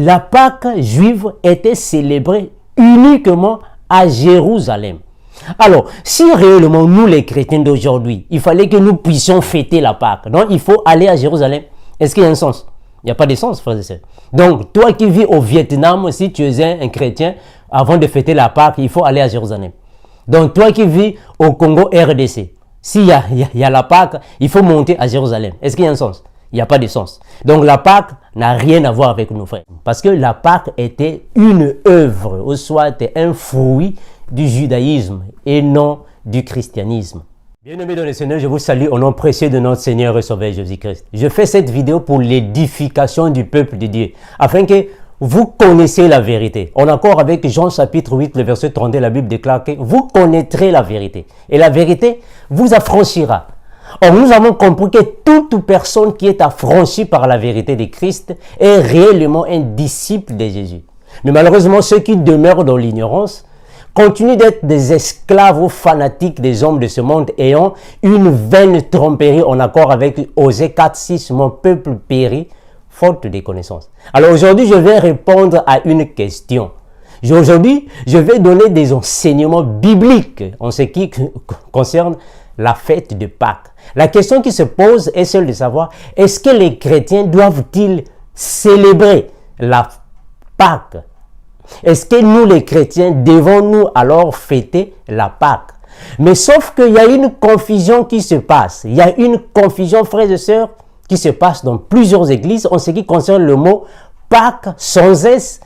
la Pâque juive était célébrée uniquement à Jérusalem. Alors, si réellement nous les chrétiens d'aujourd'hui, il fallait que nous puissions fêter la Pâque, donc il faut aller à Jérusalem. Est-ce qu'il y a un sens? Il n'y a pas de sens, frères et sœurs. Donc, toi qui vis au Vietnam, si tu es un chrétien, avant de fêter la Pâque, il faut aller à Jérusalem. Donc, toi qui vis au Congo RDC, s'il y a la Pâque, il faut monter à Jérusalem. Est-ce qu'il y a un sens? Il n'y a pas de sens. Donc, la Pâque n'a rien à voir avec nos frères. Parce que la Pâque était une œuvre, ou soit un fruit du judaïsme et non du christianisme. Bien-aimés dans le Seigneur, je vous salue au nom précieux de notre Seigneur et Sauveur Jésus-Christ. Je fais cette vidéo pour l'édification du peuple de Dieu, afin que vous connaissiez la vérité. On est encore avec Jean chapitre 8, le verset 32, la Bible déclare que vous connaîtrez la vérité. Et la vérité vous affranchira. Or, nous avons compris que toute personne qui est affranchie par la vérité de Christ est réellement un disciple de Jésus. Mais malheureusement, ceux qui demeurent dans l'ignorance continuent d'être des esclaves ou fanatiques des hommes de ce monde ayant une vaine tromperie en accord avec Osée 4, 6, mon peuple périt, faute de connaissances. Alors aujourd'hui, je vais répondre à une question. Aujourd'hui, je vais donner des enseignements bibliques en ce qui concerne la fête de Pâques. La question qui se pose est celle de savoir, est-ce que les chrétiens doivent-ils célébrer la Pâques? Est-ce que nous les chrétiens devons-nous alors fêter la Pâque? Mais sauf qu'il y a une confusion qui se passe. Il y a une confusion, frères et sœurs, qui se passe dans plusieurs églises en ce qui concerne le mot Pâques sans S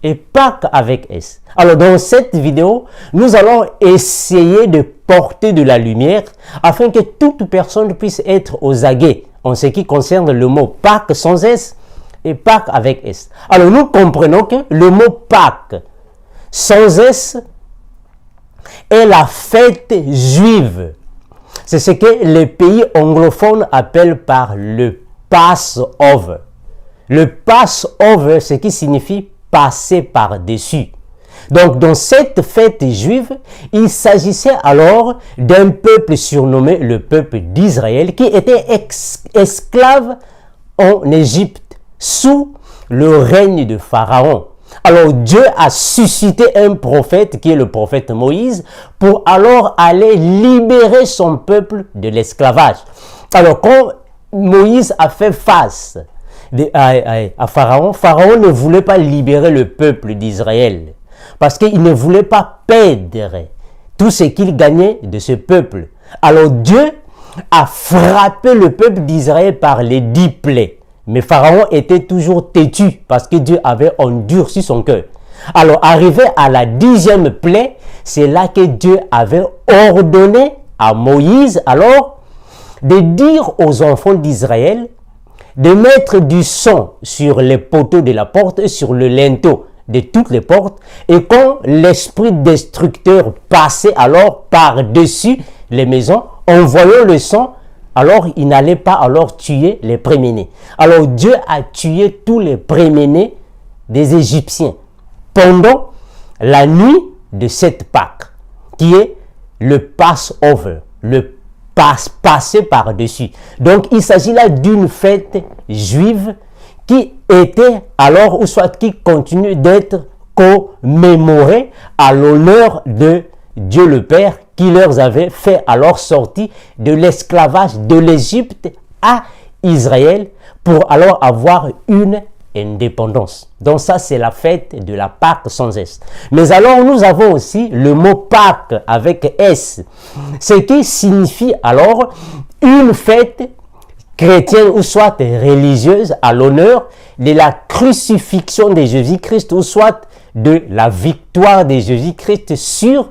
et Pâques avec S. Alors dans cette vidéo, nous allons essayer de porter de la lumière afin que toute personne puisse être aux aguets en ce qui concerne le mot Pâques sans S et Pâques avec S. Alors nous comprenons que le mot Pâques sans S est la fête juive. C'est ce que les pays anglophones appellent par le Passover. Le Passover, ce qui signifie passer par-dessus. Donc, dans cette fête juive, il s'agissait alors d'un peuple surnommé le peuple d'Israël qui était esclave en Égypte sous le règne de Pharaon. Alors Dieu a suscité un prophète qui est le prophète Moïse pour alors aller libérer son peuple de l'esclavage. Alors quand Moïse a fait face à Pharaon, Pharaon ne voulait pas libérer le peuple d'Israël parce qu'il ne voulait pas perdre tout ce qu'il gagnait de ce peuple. Alors Dieu a frappé le peuple d'Israël par les 10 plaies. Mais Pharaon était toujours têtu parce que Dieu avait endurci son cœur. Alors, arrivé à la 10e plaie, c'est là que Dieu avait ordonné à Moïse, alors, de dire aux enfants d'Israël de mettre du sang sur les poteaux de la porte et sur le linteau de toutes les portes. Et quand l'esprit destructeur passait alors par-dessus les maisons, en voyant le sang, alors il n'allait pas alors tuer les premiers-nés. Alors Dieu a tué tous les premiers-nés des Égyptiens pendant la nuit de cette Pâque, qui est le Passover, le passer par-dessus. Donc il s'agit là d'une fête juive qui était alors, ou soit qui continue d'être commémorée à l'honneur de Dieu le Père, qui leur avait fait alors sortir de l'esclavage de l'Égypte à Israël pour alors avoir une indépendance. Donc ça, c'est la fête de la Pâque sans S. Mais alors, nous avons aussi le mot Pâque avec S, ce qui signifie alors une fête chrétienne ou soit religieuse à l'honneur de la crucifixion de Jésus-Christ ou soit de la victoire de Jésus-Christ sur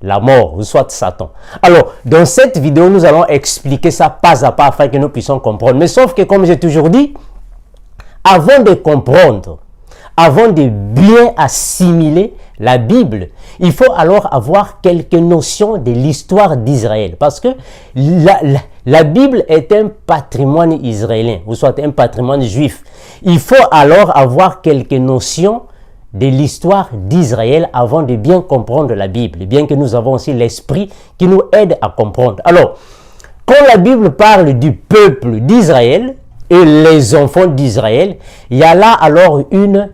la mort, ou soit Satan. Alors, dans cette vidéo, nous allons expliquer ça pas à pas afin que nous puissions comprendre. Mais sauf que, comme j'ai toujours dit, avant de comprendre, avant de bien assimiler la Bible, il faut alors avoir quelques notions de l'histoire d'Israël. Parce que la Bible est un patrimoine israélien, ou soit un patrimoine juif. Il faut alors avoir quelques notions de l'histoire d'Israël avant de bien comprendre la Bible, bien que nous avons aussi l'esprit qui nous aide à comprendre. Alors, quand la Bible parle du peuple d'Israël et les enfants d'Israël, il y a là alors une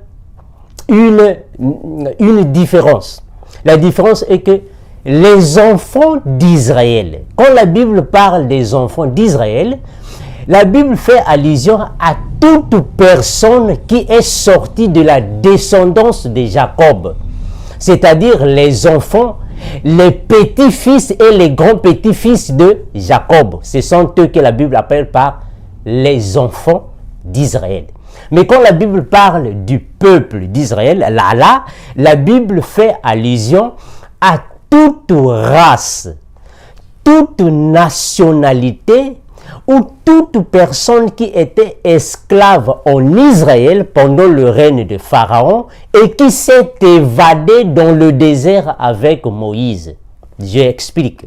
une différence. La différence est que les enfants d'Israël, quand la Bible parle des enfants d'Israël, la Bible fait allusion à toute personne qui est sortie de la descendance de Jacob, c'est-à-dire les enfants, les petits-fils et les grands-petits-fils de Jacob. Ce sont eux que la Bible appelle par les enfants d'Israël. Mais quand la Bible parle du peuple d'Israël, là, la Bible fait allusion à toute race, toute nationalité ou toute personne qui était esclave en Israël pendant le règne de Pharaon et qui s'est évadé dans le désert avec Moïse. Je explique.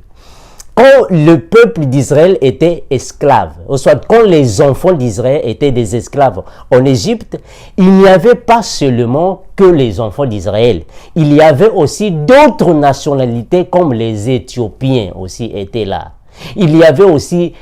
Quand le peuple d'Israël était esclave, ou soit quand les enfants d'Israël étaient des esclaves en Égypte, il n'y avait pas seulement que les enfants d'Israël. Il y avait aussi d'autres nationalités comme les Éthiopiens aussi étaient là. Il y avait aussi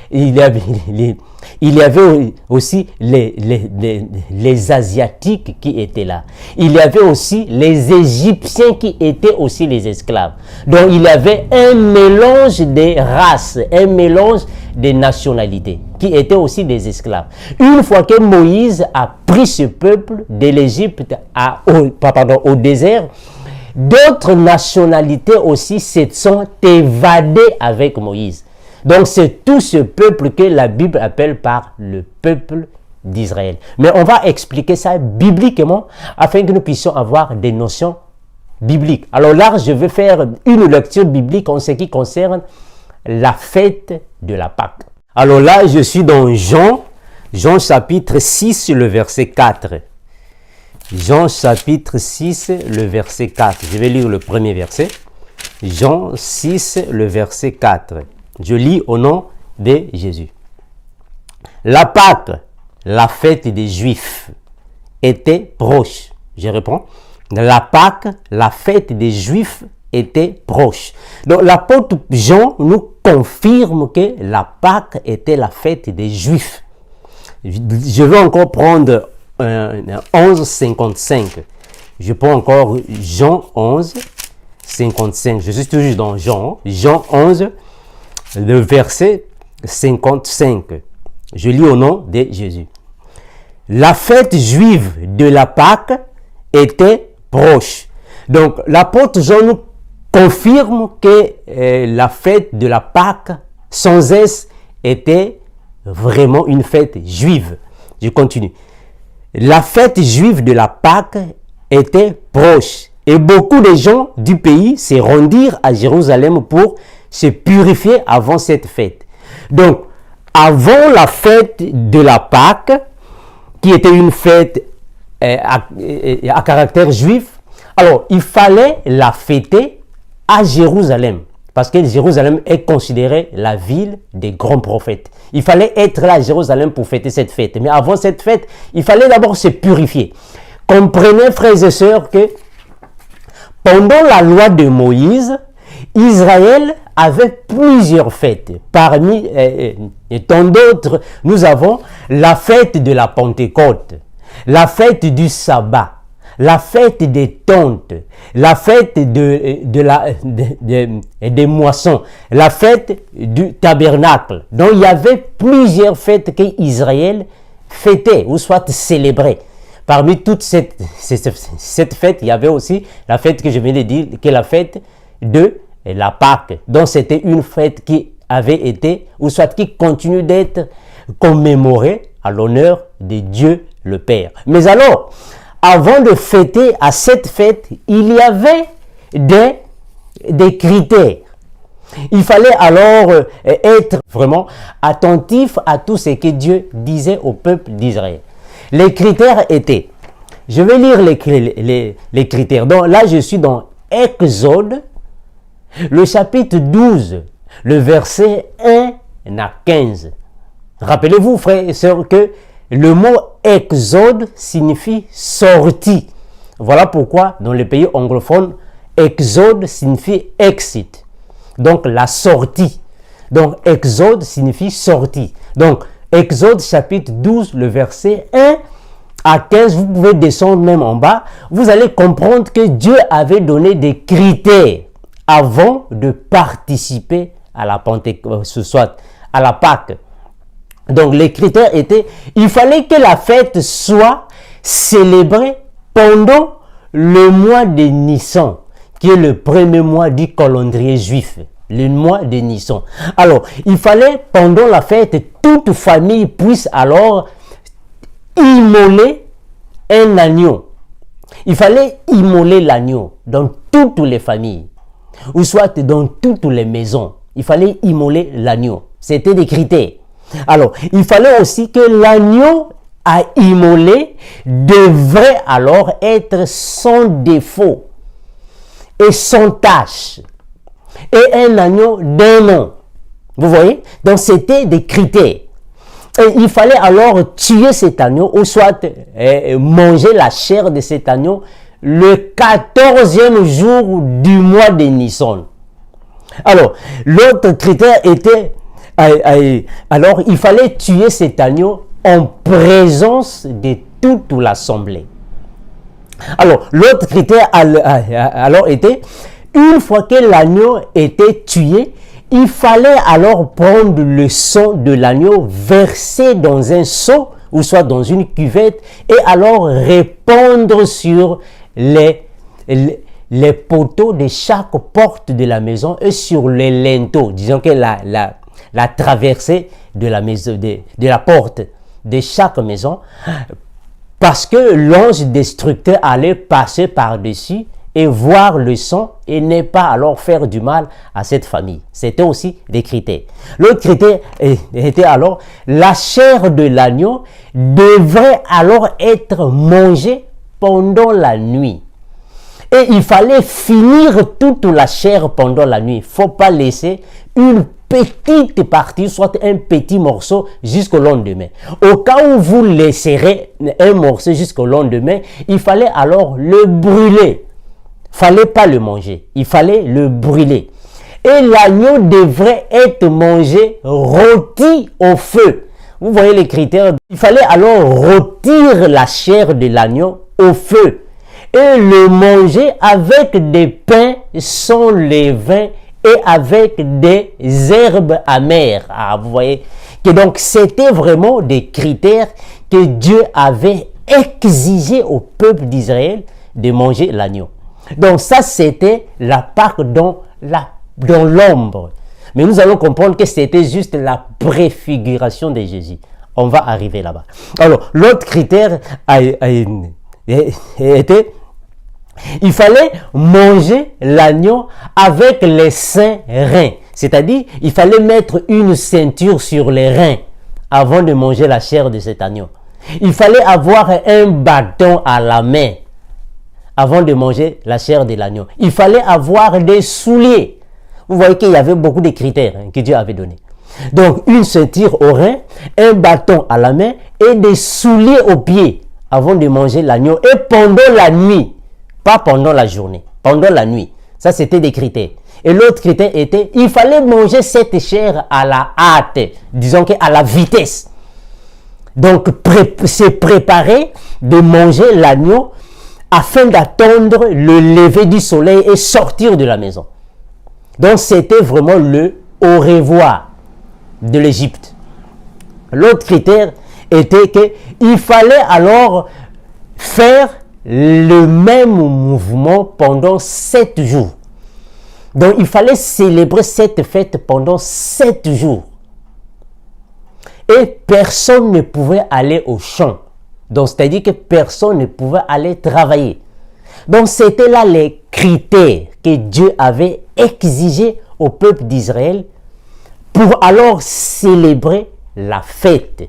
les Asiatiques qui étaient là. Il y avait aussi les Égyptiens qui étaient aussi les esclaves. Donc il y avait un mélange des races, un mélange des nationalités qui étaient aussi des esclaves. Une fois que Moïse a pris ce peuple de l'Égypte au désert, d'autres nationalités aussi se sont évadées avec Moïse. Donc c'est tout ce peuple que la Bible appelle par le peuple d'Israël. Mais on va expliquer ça bibliquement afin que nous puissions avoir des notions bibliques. Alors là, je vais faire une lecture biblique en ce qui concerne la fête de la Pâque. Alors là, je suis dans Jean chapitre 6, le verset 4. Jean chapitre 6, le verset 4. Je vais lire le premier verset. Jean 6, le verset 4. Je lis au nom de Jésus. La Pâque, la fête des Juifs, était proche. Je reprends. La Pâque, la fête des Juifs, était proche. Donc l'apôtre Jean nous confirme que la Pâque était la fête des Juifs. Je vais encore prendre 11,55. Je prends encore Jean 11, 55. Je suis toujours dans Jean 11, le verset 55. Je lis au nom de Jésus. La fête juive de la Pâque était proche. Donc, l'apôtre Jean nous confirme que la fête de la Pâque, sans S, était vraiment une fête juive. Je continue. La fête juive de la Pâque était proche. Et beaucoup de gens du pays se rendirent à Jérusalem pour se purifier avant cette fête. Donc, avant la fête de la Pâque, qui était une fête à caractère juif, alors il fallait la fêter à Jérusalem. Parce que Jérusalem est considérée la ville des grands prophètes. Il fallait être là à Jérusalem pour fêter cette fête. Mais avant cette fête, il fallait d'abord se purifier. Comprenez, frères et sœurs, que pendant la loi de Moïse, Israël avait plusieurs fêtes. Parmi tant d'autres, nous avons la fête de la Pentecôte, la fête du sabbat, la fête des tentes, la fête des moissons, la fête du tabernacle. Donc il y avait plusieurs fêtes qu'Israël fêtait ou soit célébrait. Parmi toutes cette fête, il y avait aussi la fête que je viens de dire, qui est la fête de la Pâque. Donc c'était une fête qui avait été, ou soit qui continue d'être commémorée à l'honneur de Dieu le Père. Mais alors, avant de fêter à cette fête, il y avait des critères. Il fallait alors être vraiment attentif à tout ce que Dieu disait au peuple d'Israël. Les critères étaient, je vais lire les critères. Donc là, je suis dans Exode, le chapitre 12, le verset 1 à 15. Rappelez-vous, frères et sœurs, que le mot Exode signifie sortie. Voilà pourquoi dans les pays anglophones, Exode signifie exit. Donc la sortie. Donc Exode signifie sortie. Donc Exode chapitre 12, le verset 1 à 15, vous pouvez descendre même en bas, vous allez comprendre que Dieu avait donné des critères avant de participer à la Pentecôte, soit à la Pâque. Donc les critères étaient, il fallait que la fête soit célébrée pendant le mois de Nissan, qui est le premier mois du calendrier juif, le mois de Nissan. Alors, il fallait pendant la fête, toute famille puisse alors immoler un agneau. Il fallait immoler l'agneau dans toutes les familles, ou soit dans toutes les maisons. Il fallait immoler l'agneau. C'était des critères. Alors, il fallait aussi que l'agneau à immoler devrait alors être sans défaut et sans tache, et un agneau d'un an. Vous voyez? Donc, c'était des critères. Et il fallait alors tuer cet agneau, ou soit manger la chair de cet agneau le 14e jour du mois de Nissan. Alors, l'autre critère était, alors il fallait tuer cet agneau en présence de toute l'assemblée. Alors, l'autre critère alors était, une fois que l'agneau était tué, il fallait alors prendre le sang de l'agneau, verser dans un seau, ou soit dans une cuvette, et alors répandre sur les poteaux de chaque porte de la maison et sur les linteaux. Disons que la traversée de la maison, de la porte de chaque maison, parce que l'ange destructeur allait passer par-dessus et voir le sang et ne pas alors faire du mal à cette famille. C'était aussi des critères. L'autre critère était alors, la chair de l'agneau devrait alors être mangée pendant la nuit. Et il fallait finir toute la chair pendant la nuit. Il ne faut pas laisser une petite partie, soit un petit morceau jusqu'au lendemain. Au cas où vous laisserez un morceau jusqu'au lendemain, il fallait alors le brûler. Fallait pas le manger, il fallait le brûler. Et l'agneau devrait être mangé rôti au feu. Vous voyez les critères. Il fallait alors rôtir la chair de l'agneau au feu et le manger avec des pains sans levain et avec des herbes amères. Ah, vous voyez que donc c'était vraiment des critères que Dieu avait exigé au peuple d'Israël de manger l'agneau. Donc ça, c'était la Pâque dans l'ombre. Mais nous allons comprendre que c'était juste la préfiguration de Jésus. On va arriver là-bas. Alors, l'autre critère était, il fallait manger l'agneau avec les saints reins. C'est-à-dire, il fallait mettre une ceinture sur les reins avant de manger la chair de cet agneau. Il fallait avoir un bâton à la main avant de manger la chair de l'agneau. Il fallait avoir des souliers. Vous voyez qu'il y avait beaucoup de critères que Dieu avait donnés. Donc, une ceinture au rein, un bâton à la main et des souliers aux pieds avant de manger l'agneau. Et pendant la nuit, pas pendant la journée, pendant la nuit. Ça, c'était des critères. Et l'autre critère était, il fallait manger cette chair à la hâte, disons qu'à la vitesse. Donc, se préparer de manger l'agneau afin d'attendre le lever du soleil et sortir de la maison. Donc, c'était vraiment le au revoir de l'Égypte. L'autre critère était qu'il fallait alors faire le même mouvement pendant 7 jours. Donc, il fallait célébrer cette fête pendant 7 jours. Et personne ne pouvait aller au champ. Donc, c'est-à-dire que personne ne pouvait aller travailler. Donc, c'était là les critères que Dieu avait exigés au peuple d'Israël pour alors célébrer la fête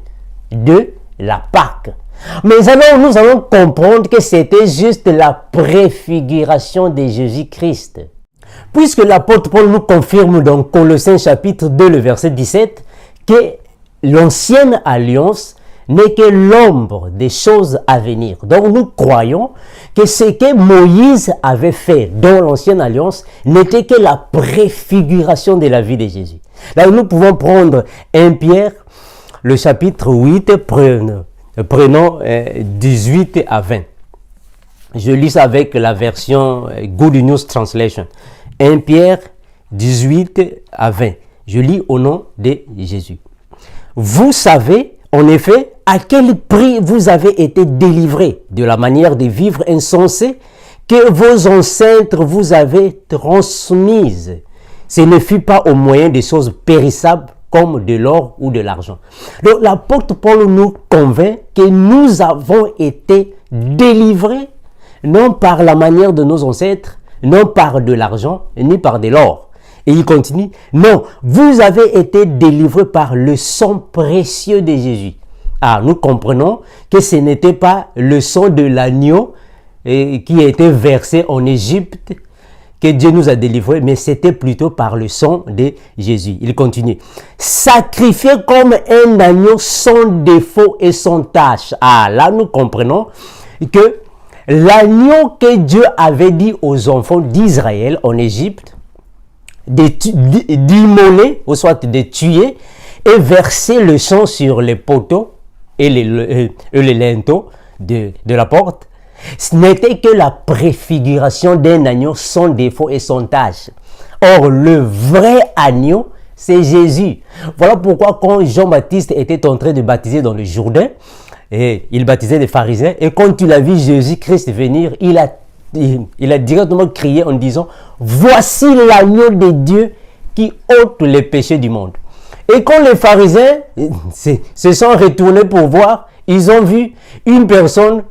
de la Pâque. Mais alors, nous allons comprendre que c'était juste la préfiguration de Jésus-Christ. Puisque l'apôtre Paul nous confirme dans Colossiens chapitre 2, le verset 17, que l'ancienne alliance n'est que l'ombre des choses à venir. Donc nous croyons que ce que Moïse avait fait dans l'ancienne alliance n'était que la préfiguration de la vie de Jésus. Là, nous pouvons prendre 1 Pierre, le chapitre 8, prenons 18 à 20. Je lis ça avec la version Good News Translation. 1 Pierre 18 à 20. Je lis au nom de Jésus. Vous savez, en effet, à quel prix vous avez été délivrés de la manière de vivre insensée que vos ancêtres vous avaient transmise. Ce ne fut pas au moyen de choses périssables comme de l'or ou de l'argent. Donc l'apôtre Paul nous convainc que nous avons été délivrés non par la manière de nos ancêtres, non par de l'argent, ni par de l'or. Et il continue, non, vous avez été délivrés par le sang précieux de Jésus. Ah, nous comprenons que ce n'était pas le sang de l'agneau qui a été versé en Égypte que Dieu nous a délivrés, mais c'était plutôt par le sang de Jésus. Il continue, sacrifié comme un agneau sans défaut et sans tache. Ah, là nous comprenons que l'agneau que Dieu avait dit aux enfants d'Israël en Égypte, d'immoler, ou soit de tuer, et verser le sang sur les poteaux et les linteaux de la porte, ce n'était que la préfiguration d'un agneau sans défaut et sans tache. Or, le vrai agneau, c'est Jésus. Voilà pourquoi quand Jean-Baptiste était en train de baptiser dans le Jourdain, et il baptisait les pharisiens, et quand il a vu Jésus-Christ venir, il a directement crié en disant, voici l'agneau de Dieu qui ôte les péchés du monde. Et quand les pharisiens se sont retournés pour voir, ils ont vu une personne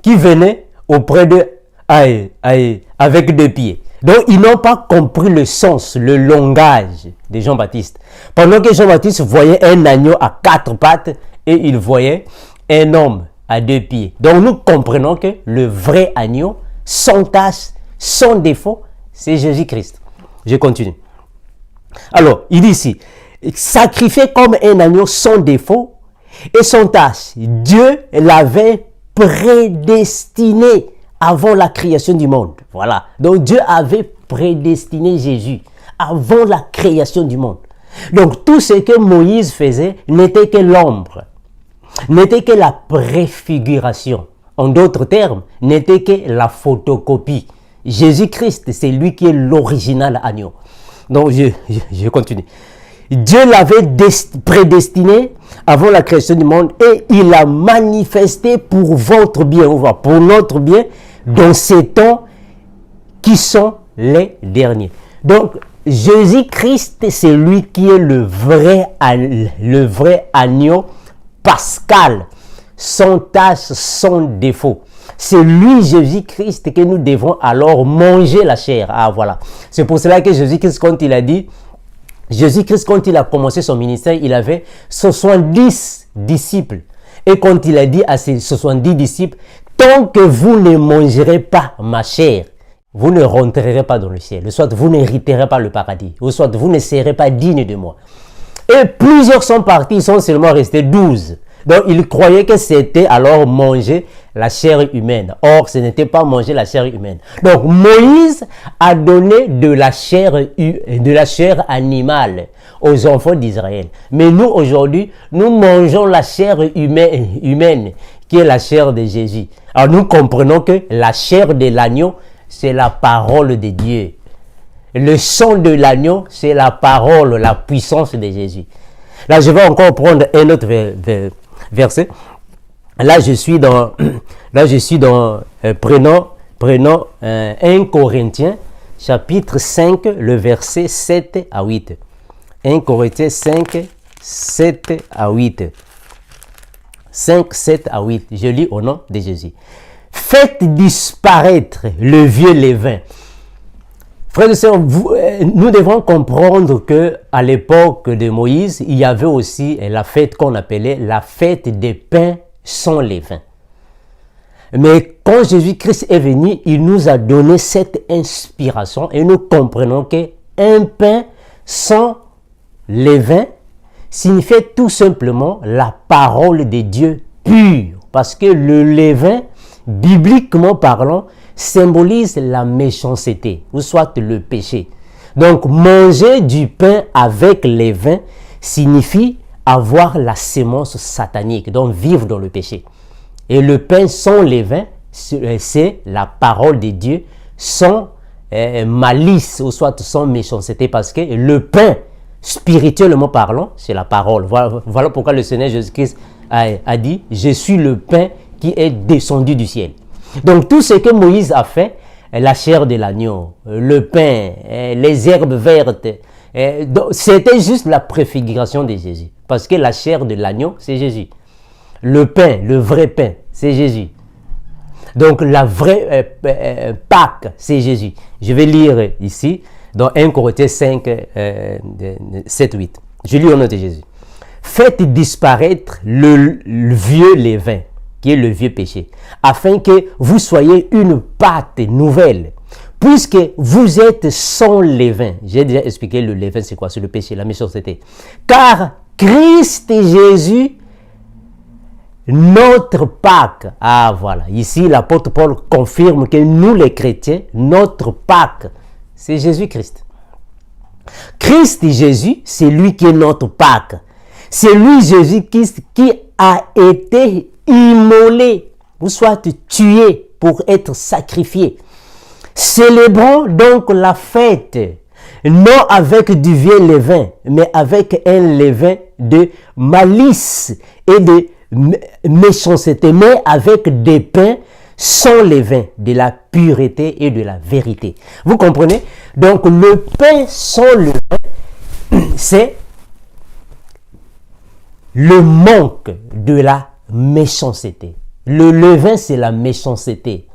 qui venait auprès d'eux avec deux pieds. Donc ils n'ont pas compris le sens, le langage de Jean-Baptiste. Pendant que Jean-Baptiste voyait un agneau à 4 pattes et il voyait un homme à 2 pieds. Donc nous comprenons que le vrai agneau, sans tache, sans défaut, c'est Jésus-Christ. Je continue. Alors, il dit ici, sacrifié comme un agneau sans défaut et sans tache, Dieu l'avait prédestiné avant la création du monde. Voilà. Donc Dieu avait prédestiné Jésus avant la création du monde. Donc tout ce que Moïse faisait n'était que l'ombre, n'était que la préfiguration. En d'autres termes, n'était que la photocopie. Jésus-Christ, c'est lui qui est l'original agneau. Donc je continue. Dieu l'avait prédestiné avant la création du monde et il l'a manifesté pour votre bien, pour notre bien, dans ces temps qui sont les derniers. Donc, Jésus-Christ, c'est lui qui est le vrai agneau pascal, sans tache, sans défaut. C'est lui, Jésus-Christ, que nous devons alors manger la chair. Ah, voilà. C'est pour cela que Jésus-Christ, quand il a dit, Jésus-Christ, quand il a commencé son ministère, il avait 70 disciples. Et quand il a dit à ses 70 disciples, tant que vous ne mangerez pas ma chair, vous ne rentrerez pas dans le ciel. Soit vous n'hériterez pas le paradis. Ou soit vous ne serez pas digne de moi. Et plusieurs sont partis, ils sont seulement restés 12. Donc, ils croyaient que c'était alors manger la chair humaine. Or, ce n'était pas manger la chair humaine. Donc, Moïse a donné de la chair animale aux enfants d'Israël. Mais nous, aujourd'hui, nous mangeons la chair humaine, qui est la chair de Jésus. Alors, nous comprenons que la chair de l'agneau, c'est la parole de Dieu. Le sang de l'agneau, c'est la parole, la puissance de Jésus. Là, je vais encore prendre un autre verset. Là, je suis dans prenons 1 Corinthiens, chapitre 5, le verset 7 à 8. 1 Corinthiens 5, 7 à 8. 5, 7 à 8. Je lis au nom de Jésus. Faites disparaître le vieux levain. Frères et sœurs, nous devons comprendre que à l'époque de Moïse, il y avait aussi la fête qu'on appelait la fête des pains sans levain. Mais quand Jésus-Christ est venu, il nous a donné cette inspiration et nous comprenons qu'un pain sans levain signifiait tout simplement la parole de Dieu pure. Parce que le levain, bibliquement parlant, symbolise la méchanceté, ou soit le péché. Donc, manger du pain avec levain signifie avoir la sémence satanique, donc vivre dans le péché. Et le pain sans levain, c'est la parole de Dieu sans malice ou soit sans méchanceté, parce que le pain, spirituellement parlant, c'est la parole. Voilà pourquoi le Seigneur Jésus-Christ a dit « Je suis le pain qui est descendu du ciel ». Donc tout ce que Moïse a fait, la chair de l'agneau, le pain, les herbes vertes, c'était juste la préfiguration de Jésus. Parce que la chair de l'agneau, c'est Jésus. Le pain, le vrai pain, c'est Jésus. Donc la vraie Pâque, c'est Jésus. Je vais lire ici dans 1 Corinthiens 5, 7, 8. Je lis au nom de Jésus. Faites disparaître le vieux levain, qui est le vieux péché, afin que vous soyez une pâte nouvelle, puisque vous êtes sans levain. J'ai déjà expliqué le levain, c'est quoi? C'est le péché, la méchanceté. Car Christ Jésus, notre Pâque. Ah voilà, ici l'apôtre Paul confirme que nous les chrétiens, notre Pâque, c'est Jésus-Christ. Christ Jésus, c'est lui qui est notre Pâque. C'est lui Jésus-Christ qui a été immolé, ou soit tué pour être sacrifié. Célébrons donc la fête, non avec du vieux levain, mais avec un levain de malice et de méchanceté, mais avec des pains sans levain, de la pureté et de la vérité. Vous comprenez? Donc le pain sans levain, c'est le manque de la méchanceté. Le levain, c'est la méchanceté,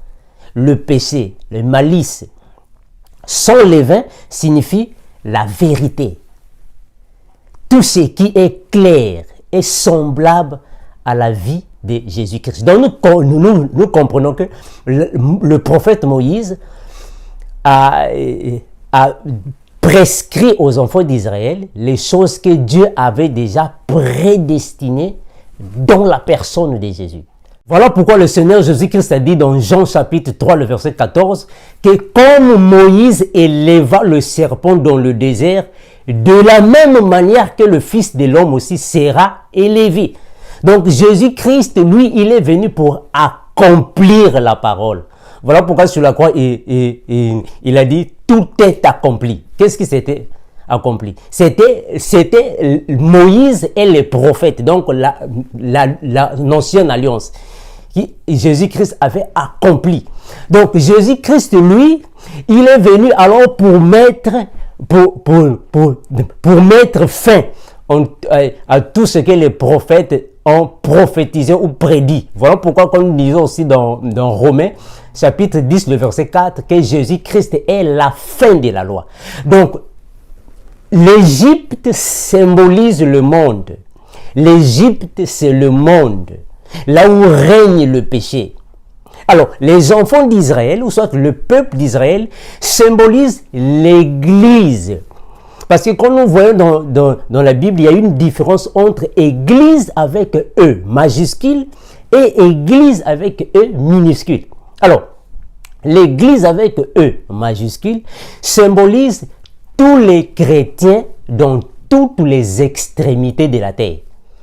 le péché, le malice. Sans levain signifie la vérité. Tout ce qui est clair et semblable à la vie de Jésus-Christ. Donc nous comprenons que le prophète Moïse a prescrit aux enfants d'Israël les choses que Dieu avait déjà prédestinées dans la personne de Jésus. Voilà pourquoi le Seigneur Jésus-Christ a dit dans Jean chapitre 3, le verset 14, que comme Moïse éleva le serpent dans le désert, de la même manière que le Fils de l'homme aussi sera élevé. Donc Jésus-Christ, lui, il est venu pour accomplir la parole. Voilà pourquoi sur la croix, il a dit, tout est accompli. Qu'est-ce qui s'était accompli? C'était Moïse et les prophètes, donc l'ancienne alliance, qui Jésus-Christ avait accompli. Donc Jésus-Christ, lui, il est venu alors pour mettre fin à tout ce que les prophètes ont prophétisé ou prédit. Voilà pourquoi, comme nous disons aussi dans Romains, chapitre 10, le verset 4, que Jésus-Christ est la fin de la loi. Donc, l'Égypte symbolise le monde. L'Égypte, c'est le monde, là où règne le péché. Alors, les enfants d'Israël, ou soit le peuple d'Israël, symbolisent l'Église. Parce que quand nous voyons dans la Bible, il y a une différence entre Église avec E majuscule et Église avec E minuscule. Alors, l'Église avec E majuscule symbolise tous les chrétiens dans toutes les extrémités de la terre.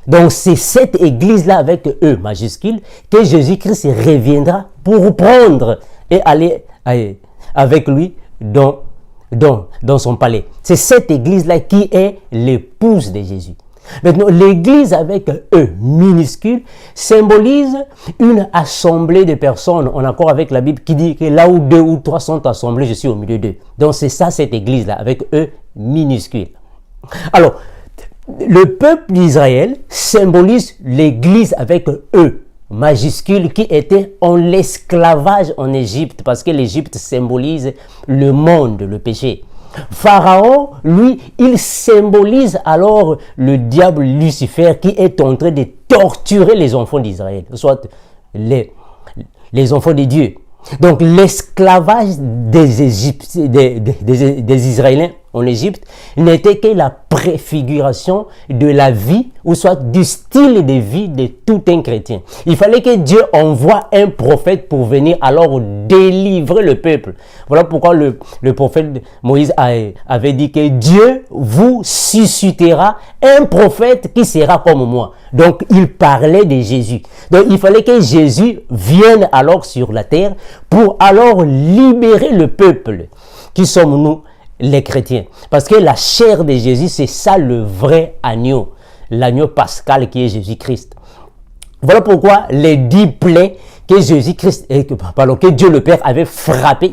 Donc, c'est cette Église-là avec E majuscule que Jésus-Christ reviendra pour prendre et aller avec lui dans son palais. C'est cette Église-là qui est l'épouse de Jésus. Maintenant, l'Église avec E minuscule symbolise une assemblée de personnes, en accord avec la Bible qui dit que là où 2 ou 3 sont assemblés, je suis au milieu d'eux. Donc c'est ça cette Église-là, avec E minuscule. Alors, le peuple d'Israël symbolise l'Église avec E majuscule qui était en l'esclavage en Égypte, parce que l'Égypte symbolise le monde, le péché. Pharaon, lui, il symbolise alors le diable Lucifer qui est en train de torturer les enfants d'Israël, soit les enfants de Dieu. Donc l'esclavage des Israéliens en Égypte n'était que la préfiguration de la vie, ou soit du style de vie de tout un chrétien. Il fallait que Dieu envoie un prophète pour venir alors délivrer le peuple. Voilà pourquoi le prophète Moïse avait dit que Dieu vous suscitera un prophète qui sera comme moi. Donc il parlait de Jésus. Donc il fallait que Jésus vienne alors sur la terre pour alors libérer le peuple qui sommes nous, les chrétiens. Parce que la chair de Jésus, c'est ça le vrai agneau. L'agneau pascal qui est Jésus-Christ. Voilà pourquoi les 10 plaies que que Dieu le Père avait frappé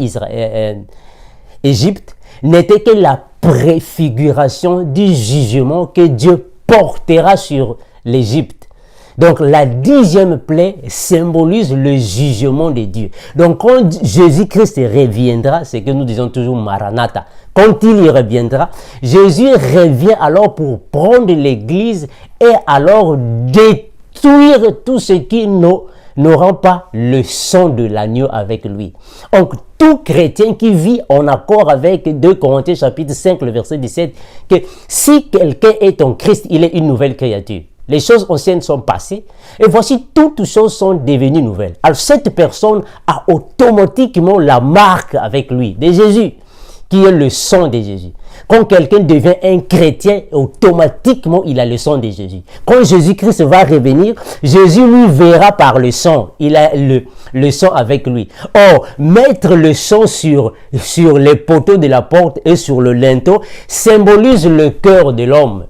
Égypte n'étaient que la préfiguration du jugement que Dieu portera sur l'Égypte. Donc la 10e plaie symbolise le jugement de Dieu. Donc quand Jésus-Christ reviendra, c'est que nous disons toujours Maranatha. Quand il y reviendra, Jésus revient alors pour prendre l'Église et alors détruire tout ce qui n'auront pas le sang de l'agneau avec lui. Donc tout chrétien qui vit en accord avec 2 Corinthiens chapitre 5, le verset 17, que si quelqu'un est en Christ, il est une nouvelle créature. Les choses anciennes sont passées et voici toutes choses sont devenues nouvelles. Alors cette personne a automatiquement la marque avec lui de Jésus, qui est le sang de Jésus. Quand quelqu'un devient un chrétien, automatiquement il a le sang de Jésus. Quand Jésus-Christ va revenir, Jésus lui verra par le sang. Il a le sang avec lui. Or, mettre le sang sur les poteaux de la porte et sur le linteau symbolise le cœur de l'homme.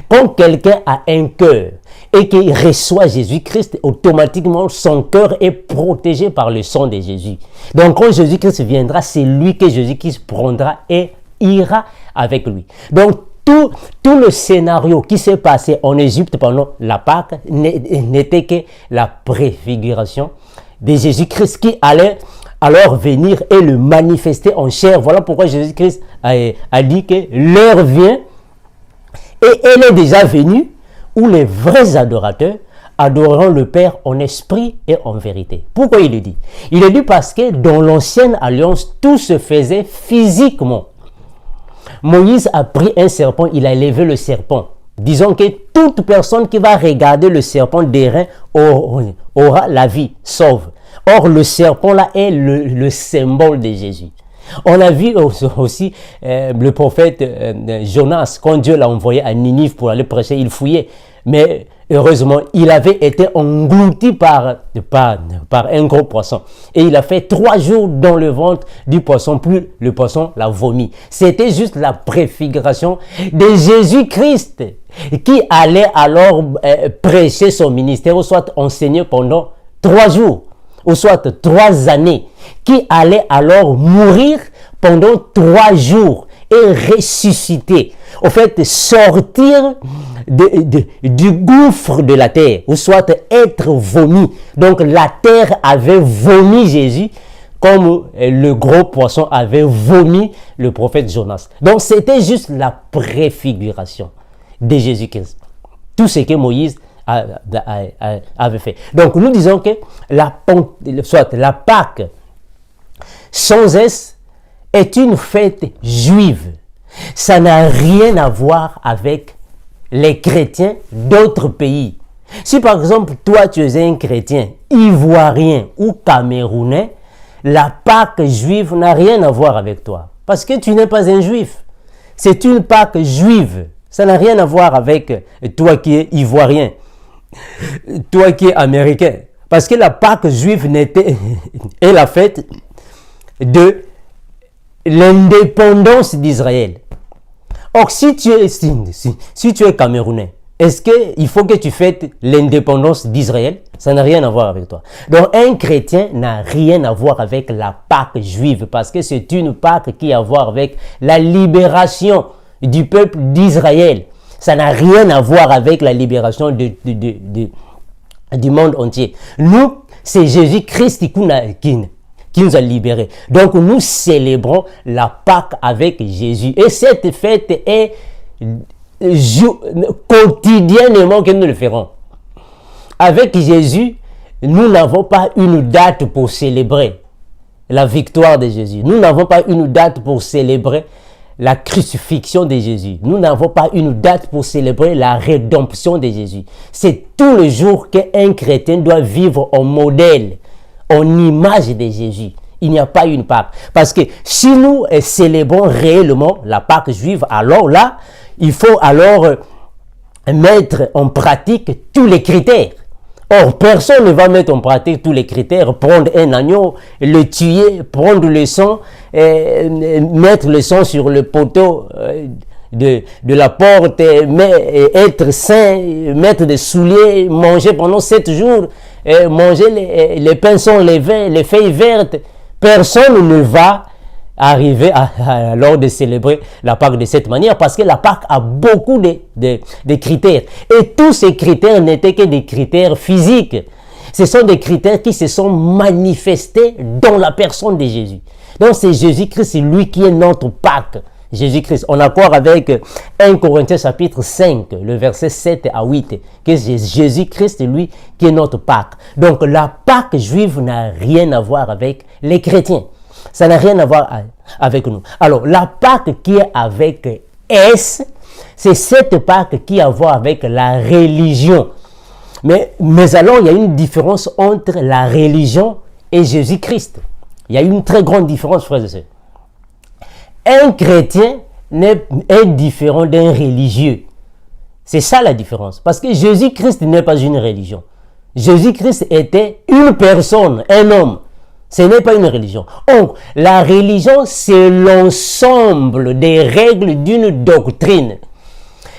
Quand quelqu'un a un cœur et qu'il reçoit Jésus-Christ, automatiquement son cœur est protégé par le sang de Jésus. Donc quand Jésus-Christ viendra, c'est lui que Jésus-Christ prendra et ira avec lui. Donc tout le scénario qui s'est passé en Égypte pendant la Pâque n'était que la préfiguration de Jésus-Christ qui allait alors venir et le manifester en chair. Voilà pourquoi Jésus-Christ a dit que l'heure vient et elle est déjà venue où les vrais adorateurs adoreront le Père en esprit et en vérité. Pourquoi il le dit? Il le dit parce que dans l'ancienne alliance, tout se faisait physiquement. Moïse a pris un serpent, il a élevé le serpent. Disons que toute personne qui va regarder le serpent d'airain aura la vie sauve. Or, le serpent là est le symbole de Jésus. On a vu aussi le prophète Jonas, quand Dieu l'a envoyé à Ninive pour aller prêcher, il fouillait. Mais heureusement, il avait été englouti par un gros poisson. Et il a fait 3 jours dans le ventre du poisson, puis le poisson l'a vomi. C'était juste la préfiguration de Jésus-Christ qui allait alors prêcher son ministère, ou soit enseigner pendant 3 jours, ou soit 3 années, qui allait alors mourir pendant 3 jours et ressusciter. Au fait, sortir du gouffre de la terre, ou soit être vomi. Donc la terre avait vomi Jésus, comme le gros poisson avait vomi le prophète Jonas. Donc c'était juste la préfiguration de Jésus-Christ. Tout ce que Moïse avait fait. Donc nous disons que la Pâque sans S est une fête juive. Ça n'a rien à voir avec les chrétiens d'autres pays. Si par exemple toi tu es un chrétien ivoirien ou camerounais, la Pâque juive n'a rien à voir avec toi. Parce que tu n'es pas un juif. C'est une Pâque juive. Ça n'a rien à voir avec toi qui es ivoirien, toi qui es américain. Parce que la Pâque juive est la fête de l'indépendance d'Israël. Or, si tu es camerounais, est-ce qu'il faut que tu fêtes l'indépendance d'Israël? Ça n'a rien à voir avec toi. Donc, un chrétien n'a rien à voir avec la Pâque juive parce que c'est une Pâque qui a à voir avec la libération du peuple d'Israël. Ça n'a rien à voir avec la libération du monde entier. Nous, c'est Jésus-Christ qui nous a libérés. Donc, nous célébrons la Pâque avec Jésus. Et cette fête est quotidiennement que nous le ferons. Avec Jésus, nous n'avons pas une date pour célébrer la victoire de Jésus. Nous n'avons pas une date pour célébrer la crucifixion de Jésus. Nous n'avons pas une date pour célébrer la rédemption de Jésus. C'est tout le jour qu'un chrétien doit vivre en modèle, en image de Jésus. Il n'y a pas une Pâque. Parce que si nous célébrons réellement la Pâque juive, alors là, il faut alors mettre en pratique tous les critères. Or, personne ne va mettre en pratique tous les critères, prendre un agneau, le tuer, prendre le sang, mettre le sang sur le poteau de la porte, être saint, mettre des souliers, manger pendant 7 jours, manger les pains sans levain, les feuilles vertes. Personne ne va arriver lors de célébrer la Pâque de cette manière, parce que la Pâque a beaucoup de critères. Et tous ces critères n'étaient que des critères physiques. Ce sont des critères qui se sont manifestés dans la personne de Jésus. Donc c'est Jésus-Christ, c'est lui qui est notre Pâque. Jésus-Christ. On accord avec 1 Corinthiens chapitre 5, le verset 7 à 8, que Jésus-Christ est lui qui est notre Pâque. Donc la Pâque juive n'a rien à voir avec les chrétiens. Ça n'a rien à voir avec nous. Alors la Pâque qui est avec S, c'est cette Pâque qui a à voir avec la religion. Mais alors il y a une différence entre la religion et Jésus-Christ. Il y a une très grande différence, frères et sœurs. Un chrétien est différent d'un religieux. C'est ça la différence. Parce que Jésus-Christ n'est pas une religion. Jésus-Christ était une personne, un homme. Ce n'est pas une religion. Donc, la religion, c'est l'ensemble des règles d'une doctrine.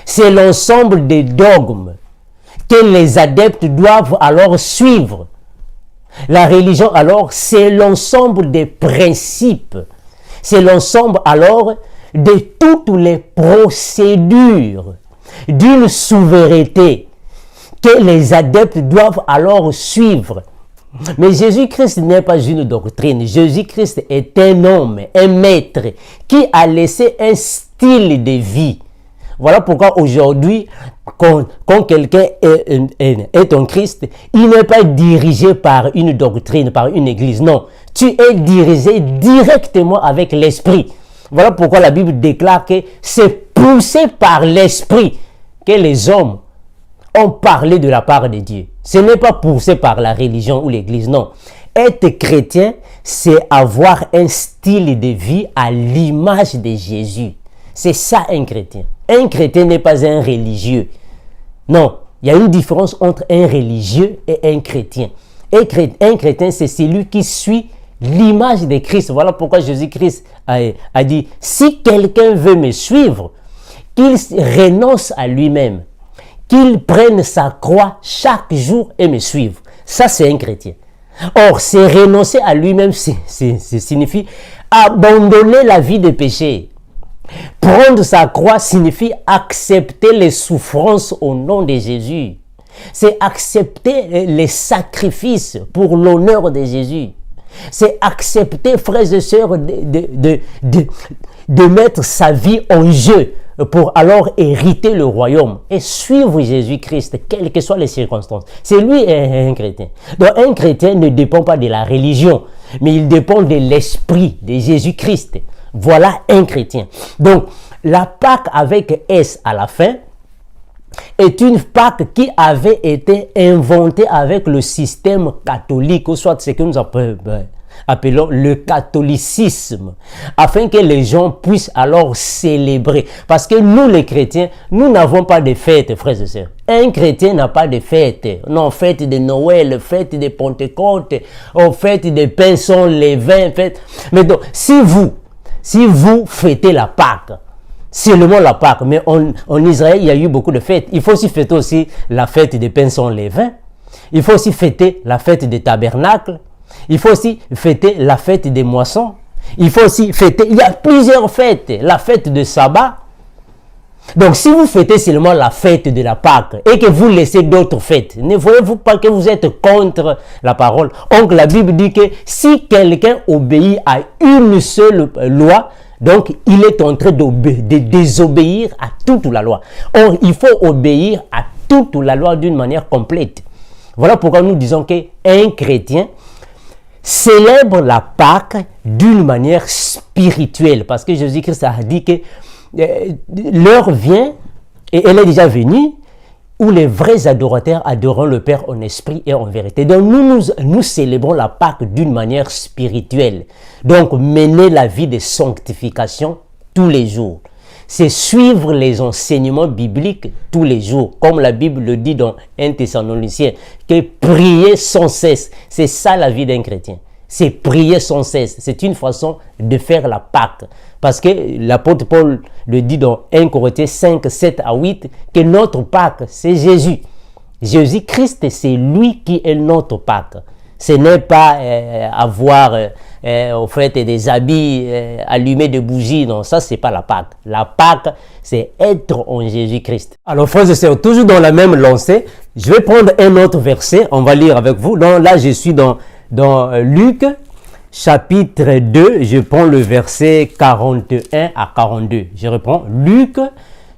C'est l'ensemble des dogmes que les adeptes doivent alors suivre. La religion, alors, c'est l'ensemble des principes. C'est l'ensemble alors de toutes les procédures d'une souveraineté que les adeptes doivent alors suivre. Mais Jésus-Christ n'est pas une doctrine. Jésus-Christ est un homme, un maître qui a laissé un style de vie. Voilà pourquoi aujourd'hui, quand quelqu'un est en Christ, il n'est pas dirigé par une doctrine, par une église. Non, tu es dirigé directement avec l'esprit. Voilà pourquoi la Bible déclare que c'est poussé par l'esprit que les hommes ont parlé de la part de Dieu. Ce n'est pas poussé par la religion ou l'église, non. Être chrétien, c'est avoir un style de vie à l'image de Jésus. C'est ça un chrétien. Un chrétien n'est pas un religieux. Non, il y a une différence entre un religieux et un chrétien. Un chrétien, c'est celui qui suit l'image de Christ. Voilà pourquoi Jésus-Christ a dit, si quelqu'un veut me suivre, qu'il renonce à lui-même, qu'il prenne sa croix chaque jour et me suive. Ça, c'est un chrétien. Or, c'est renoncer à lui-même, signifie abandonner la vie de péché. Prendre sa croix signifie accepter les souffrances au nom de Jésus. C'est accepter les sacrifices pour l'honneur de Jésus. C'est accepter, frères et sœurs, de mettre sa vie en jeu pour alors hériter le royaume et suivre Jésus-Christ, quelles que soient les circonstances. C'est lui un chrétien. Donc un chrétien ne dépend pas de la religion, mais il dépend de l'esprit de Jésus-Christ. Voilà un chrétien. Donc la Pâque avec S à la fin est une Pâque qui avait été inventée avec le système catholique, ou soit ce que nous appelons le catholicisme, afin que les gens puissent alors célébrer. Parce que nous les chrétiens, nous n'avons pas de fête, frères et sœurs. Un chrétien n'a pas de fête. Non, fête de Noël, fête de Pentecôte, fête de pain sans levain, fête. Mais donc, si vous fêtez la Pâque, seulement la Pâque, mais en Israël, il y a eu beaucoup de fêtes. Il faut aussi fêter aussi la fête des pains sans levain. Il faut aussi fêter la fête des tabernacles. Il faut aussi fêter la fête des moissons. Il faut aussi fêter, il y a plusieurs fêtes. La fête de sabbat. Donc si vous fêtez seulement la fête de la Pâque et que vous laissez d'autres fêtes, ne voyez-vous pas que vous êtes contre la parole? Donc la Bible dit que si quelqu'un obéit à une seule loi, donc il est en train de désobéir à toute la loi. Or, il faut obéir à toute la loi d'une manière complète. Voilà pourquoi nous disons qu'un chrétien, célèbrent la Pâque d'une manière spirituelle. Parce que Jésus-Christ a dit que l'heure vient, et elle est déjà venue, où les vrais adorateurs adoreront le Père en esprit et en vérité. Donc nous célébrons la Pâque d'une manière spirituelle. Donc mener la vie de sanctification tous les jours. C'est suivre les enseignements bibliques tous les jours. Comme la Bible le dit dans 1 Thessaloniciens, que prier sans cesse. C'est ça la vie d'un chrétien. C'est prier sans cesse. C'est une façon de faire la Pâque. Parce que l'apôtre Paul le dit dans 1 Corinthiens 5, 7 à 8, que notre Pâque, c'est Jésus. Jésus-Christ, c'est lui qui est notre Pâque. Ce n'est pas avoir au fait des habits, allumer des bougies. Non, ça, c'est pas la Pâque. La Pâque, c'est être en Jésus-Christ. Alors, frères et sœurs, toujours dans la même lancée, je vais prendre un autre verset. On va lire avec vous. Donc, là, je suis dans Luc, chapitre 2. Je prends le verset 41 à 42. Je reprends Luc,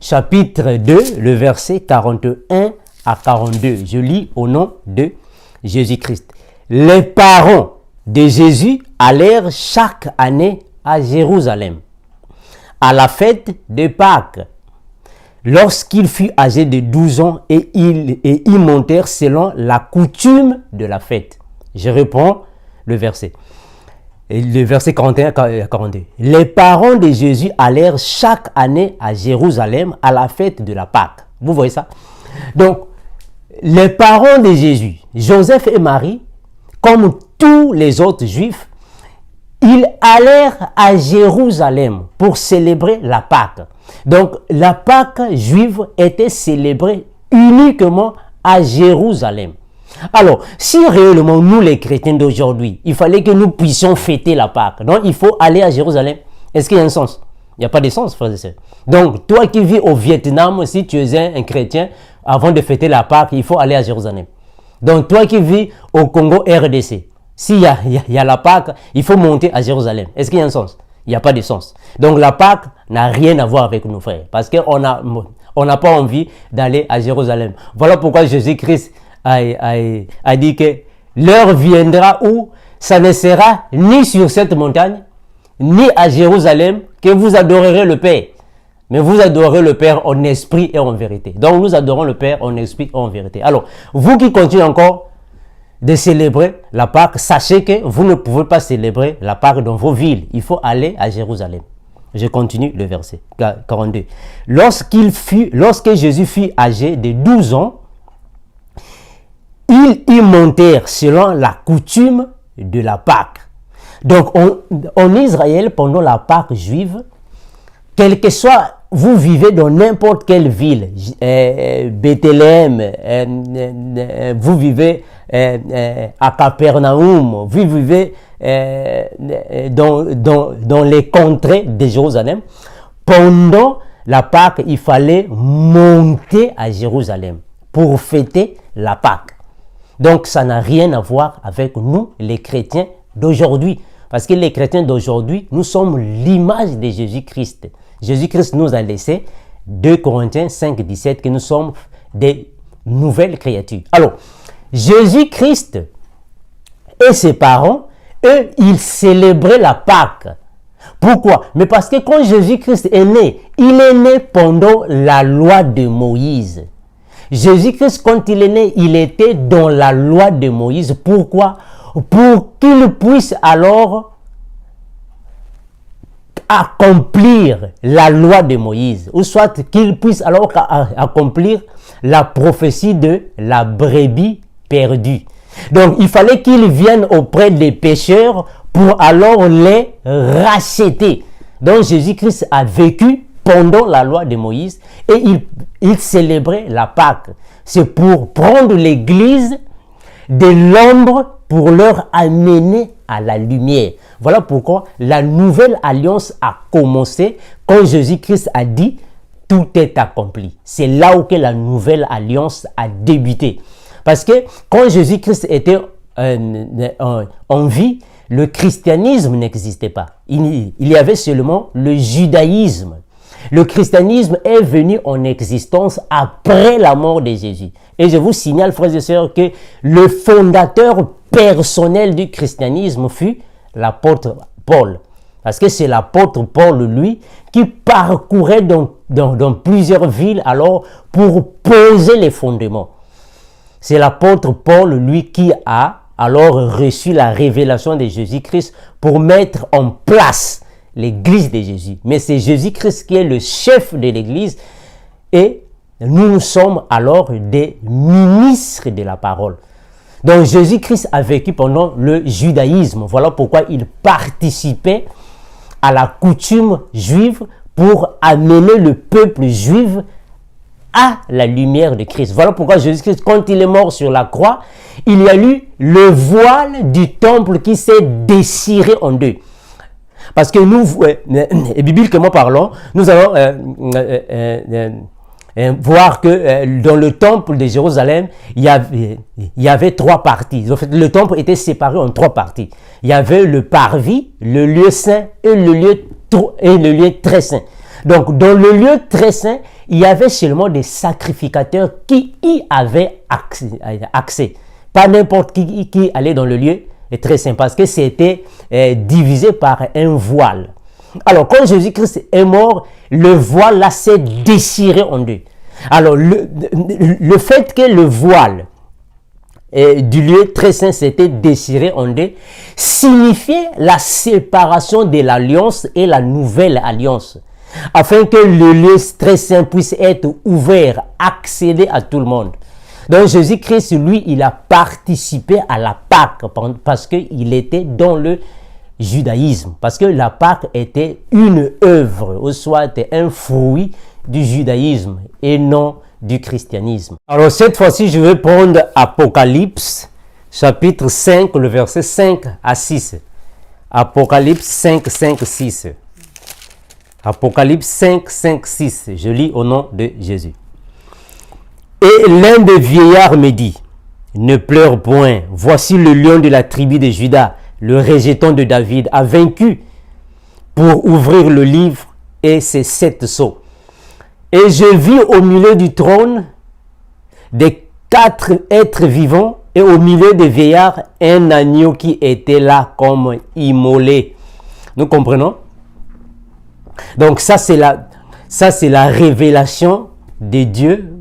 chapitre 2, le verset 41 à 42. Je lis au nom de Jésus-Christ. Les parents de Jésus allèrent chaque année à Jérusalem, à la fête de Pâques. Lorsqu'il fut âgé de 12 ans, et ils montèrent selon la coutume de la fête. Je reprends le verset 41 à 42. Les parents de Jésus allèrent chaque année à Jérusalem à la fête de la Pâque. Vous voyez ça? Donc, les parents de Jésus, Joseph et Marie, comme tous les autres juifs, ils allèrent à Jérusalem pour célébrer la Pâque. Donc, la Pâque juive était célébrée uniquement à Jérusalem. Alors, si réellement nous les chrétiens d'aujourd'hui, il fallait que nous puissions fêter la Pâque, donc il faut aller à Jérusalem. Est-ce qu'il y a un sens? Il n'y a pas de sens, frères et sœurs. Donc, toi qui vis au Vietnam, si tu es un chrétien, avant de fêter la Pâque, il faut aller à Jérusalem. Donc, toi qui vis au Congo RDC, s'il y a la Pâque, il faut monter à Jérusalem. Est-ce qu'il y a un sens? Il n'y a pas de sens. Donc, la Pâque n'a rien à voir avec nos frères. Parce qu'on n'a pas envie d'aller à Jérusalem. Voilà pourquoi Jésus-Christ a dit que l'heure viendra où ça ne sera ni sur cette montagne, ni à Jérusalem que vous adorerez le Père. Mais vous adorez le Père en esprit et en vérité. Donc nous adorons le Père en esprit et en vérité. Alors, vous qui continuez encore de célébrer la Pâque, sachez que vous ne pouvez pas célébrer la Pâque dans vos villes. Il faut aller à Jérusalem. Je continue le verset 42. Lorsque Jésus fut âgé de 12 ans, ils y montèrent selon la coutume de la Pâque. Donc, en Israël, pendant la Pâque juive, quel que soit, vous vivez dans n'importe quelle ville, Bethléem, vous vivez à Capernaum, vous vivez dans les contrées de Jérusalem, pendant la Pâque, il fallait monter à Jérusalem pour fêter la Pâque. Donc, ça n'a rien à voir avec nous, les chrétiens d'aujourd'hui. Parce que les chrétiens d'aujourd'hui, nous sommes l'image de Jésus-Christ. Jésus-Christ nous a laissé 2 Corinthiens 5, 17, que nous sommes des nouvelles créatures. Alors, Jésus-Christ et ses parents, eux, ils célébraient la Pâque. Pourquoi? Mais parce que quand Jésus-Christ est né, il est né pendant la loi de Moïse. Jésus-Christ, quand il est né, il était dans la loi de Moïse. Pourquoi? Pour qu'il puisse alors accomplir la loi de Moïse, ou soit qu'il puisse alors accomplir la prophétie de la brebis perdue. Donc, il fallait qu'il vienne auprès des pécheurs pour alors les racheter. Donc, Jésus-Christ a vécu pendant la loi de Moïse et il célébrait la Pâque. C'est pour prendre l'église de l'ombre pour leur amener à la lumière. Voilà pourquoi la nouvelle alliance a commencé quand Jésus-Christ a dit « tout est accompli ». C'est là où que la nouvelle alliance a débuté. Parce que quand Jésus-Christ était en vie, le christianisme n'existait pas. Il y avait seulement le judaïsme. Le christianisme est venu en existence après la mort de Jésus. Et je vous signale, frères et sœurs, que le fondateur personnel du christianisme fut l'apôtre Paul. Parce que c'est l'apôtre Paul, lui, qui parcourait dans plusieurs villes alors pour poser les fondements. C'est l'apôtre Paul, lui, qui a alors reçu la révélation de Jésus-Christ pour mettre en place l'église de Jésus. Mais c'est Jésus-Christ qui est le chef de l'église et nous sommes alors des ministres de la parole. Donc Jésus-Christ a vécu pendant le judaïsme. Voilà pourquoi il participait à la coutume juive pour amener le peuple juif à la lumière de Christ. Voilà pourquoi Jésus-Christ, quand il est mort sur la croix, il y a eu le voile du temple qui s'est déchiré en deux. Parce que nous, bibliquement parlant, nous allons voir que dans le temple de Jérusalem, il y avait trois parties. En fait, le temple était séparé en trois parties. Il y avait le parvis, le lieu saint et le lieu très saint. Donc, dans le lieu très saint, il y avait seulement des sacrificateurs qui y avaient accès. Pas n'importe qui allait dans le lieu très saint parce que c'était divisé par un voile. Alors, quand Jésus-Christ est mort, le voile là s'est déchiré en deux. Alors, le fait que le voile du lieu très saint s'était déchiré en deux signifiait la séparation de l'alliance et la nouvelle alliance. Afin que le lieu très saint puisse être ouvert, accéder à tout le monde. Donc Jésus-Christ, lui, il a participé à la Pâque parce qu'il était dans le judaïsme. Parce que la Pâque était une œuvre, ou soit un fruit du judaïsme et non du christianisme. Alors cette fois-ci, je vais prendre Apocalypse, chapitre 5, le verset 5 à 6. Apocalypse 5, 5, 6. Apocalypse 5, 5, 6. Je lis au nom de Jésus. Et l'un des vieillards me dit, ne pleure point, voici le lion de la tribu de Juda, le rejeton de David, a vaincu pour ouvrir le livre et ses 7 sceaux. Et je vis au milieu du trône des 4 êtres vivants et au milieu des vieillards un agneau qui était là comme immolé. Nous comprenons? Donc ça c'est la révélation de Dieu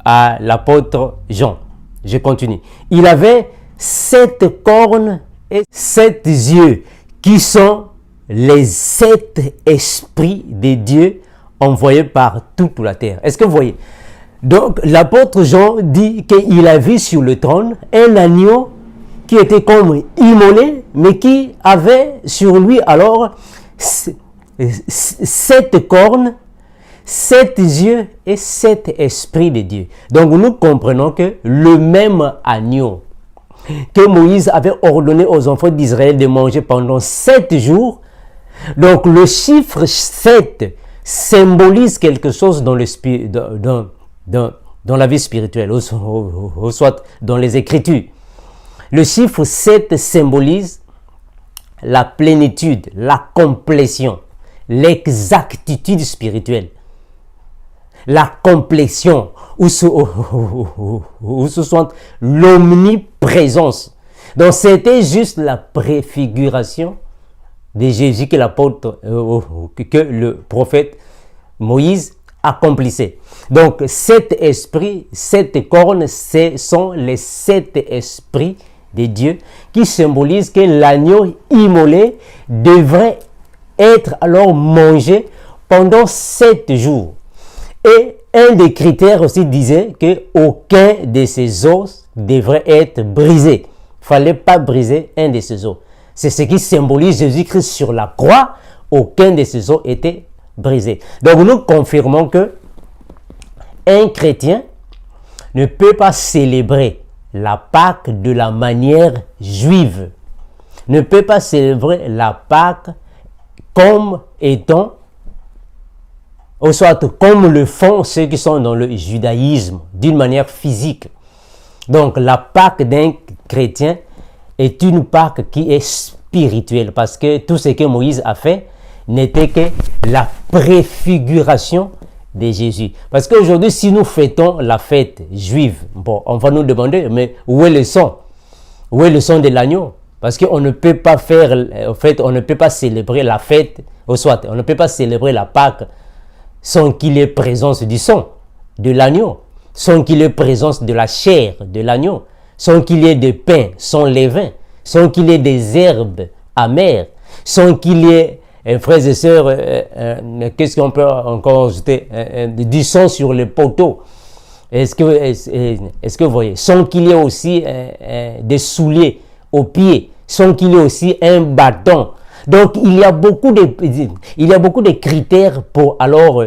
à l'apôtre Jean. Je continue. Il avait 7 cornes et 7 yeux qui sont les 7 esprits de Dieu envoyés par toute la terre. Est-ce que vous voyez? Donc l'apôtre Jean dit qu'il a vu sur le trône un agneau qui était comme immolé, mais qui avait sur lui alors 7 cornes, 7 yeux et 7 esprits de Dieu. Donc nous comprenons que le même agneau que Moïse avait ordonné aux enfants d'Israël de manger pendant 7 jours, donc le chiffre 7 symbolise quelque chose dans la vie spirituelle, ou soit dans les Écritures. Le chiffre 7 symbolise la plénitude, la complétion, l'exactitude spirituelle, la complétion, ou ce soit l'omniprésence. Donc c'était juste la préfiguration de Jésus que que le prophète Moïse accomplissait. Donc 7 esprits, 7 cornes, ce sont les 7 esprits de Dieu qui symbolisent que l'agneau immolé devrait être alors mangé pendant 7 jours. Et un des critères aussi disait qu'aucun de ces os devrait être brisé. Il ne fallait pas briser un de ces os. C'est ce qui symbolise Jésus-Christ sur la croix. Aucun de ces os était brisé. Donc nous confirmons que un chrétien ne peut pas célébrer la Pâque de la manière juive. Ne peut pas célébrer la Pâque comme étant, ou soit comme le font ceux qui sont dans le judaïsme, d'une manière physique. Donc la Pâque d'un chrétien est une Pâque qui est spirituelle, parce que tout ce que Moïse a fait n'était que la préfiguration de Jésus. Parce qu'aujourd'hui, si nous fêtons la fête juive, bon, on va nous demander, mais où est le sang? Où est le sang de l'agneau? Parce qu'on ne peut pas faire, en fait, on ne peut pas célébrer la fête, ou soit, on ne peut pas célébrer la Pâque sans qu'il y ait présence du sang de l'agneau, sans qu'il y ait présence de la chair de l'agneau, sans qu'il y ait des pains sans levain, sans qu'il y ait des herbes amères, sans qu'il y ait, frères et sœurs, qu'est-ce qu'on peut encore ajouter? Du sang sur les poteaux. Est-ce que vous voyez? Sans qu'il y ait aussi des souliers aux pieds, sans qu'il y ait aussi un bâton. Donc, il y a beaucoup de critères pour alors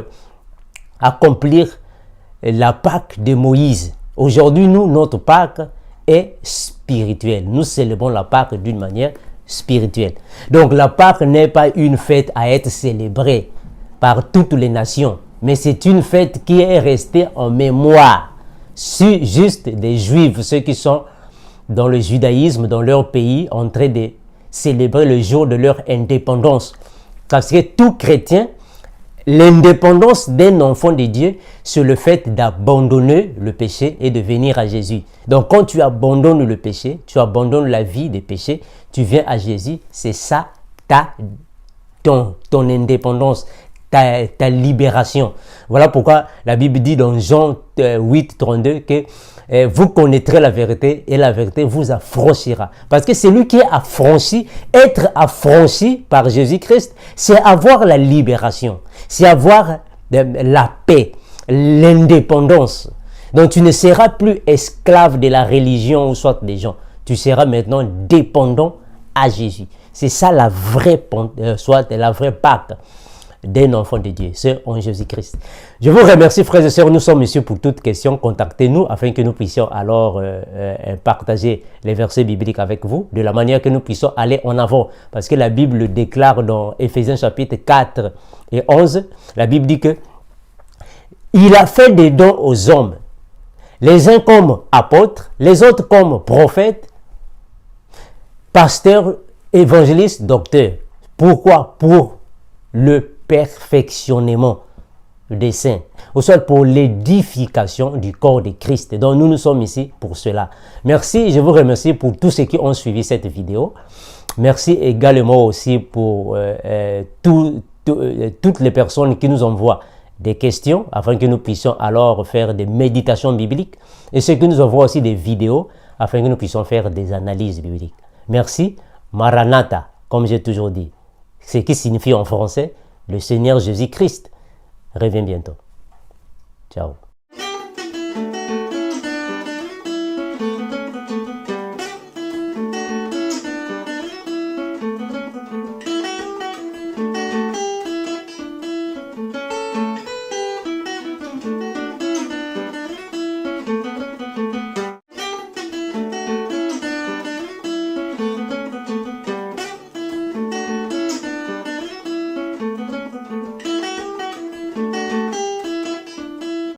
accomplir la Pâque de Moïse. Aujourd'hui, nous, notre Pâque est spirituelle. Nous célébrons la Pâque d'une manière spirituelle. Donc, la Pâque n'est pas une fête à être célébrée par toutes les nations, mais c'est une fête qui est restée en mémoire, juste des Juifs, ceux qui sont dans le judaïsme, dans leur pays, en train de célébrer le jour de leur indépendance. Parce que tout chrétien, l'indépendance d'un enfant de Dieu, c'est le fait d'abandonner le péché et de venir à Jésus. Donc quand tu abandonnes le péché, tu abandonnes la vie des péchés, tu viens à Jésus, c'est ça ton indépendance, ta libération. Voilà pourquoi la Bible dit dans Jean 8, 32 que vous connaîtrez la vérité et la vérité vous affranchira. Parce que celui qui est affranchi, être affranchi par Jésus-Christ, c'est avoir la libération, c'est avoir la paix, l'indépendance. Donc tu ne seras plus esclave de la religion ou soit des gens. Tu seras maintenant dépendant à Jésus. C'est ça la vraie Pâque d'un enfant de Dieu, c'est en Jésus-Christ. Je vous remercie, frères et sœurs. Nous sommes ici pour toute question. Contactez-nous afin que nous puissions alors partager les versets bibliques avec vous de la manière que nous puissions aller en avant. Parce que la Bible déclare dans Éphésiens chapitre 4 et 11, la Bible dit que il a fait des dons aux hommes, les uns comme apôtres, les autres comme prophètes, pasteurs, évangélistes, docteurs. Pourquoi? Pour le perfectionnement des saints, ou soit pour l'édification du corps de Christ. Donc nous sommes ici pour cela. Merci, je vous remercie pour tous ceux qui ont suivi cette vidéo. Merci également aussi pour toutes les personnes qui nous envoient des questions afin que nous puissions alors faire des méditations bibliques et ceux qui nous envoient aussi des vidéos afin que nous puissions faire des analyses bibliques. Merci. Maranatha, comme j'ai toujours dit, ce qui signifie en français le Seigneur Jésus-Christ revient bientôt. Ciao.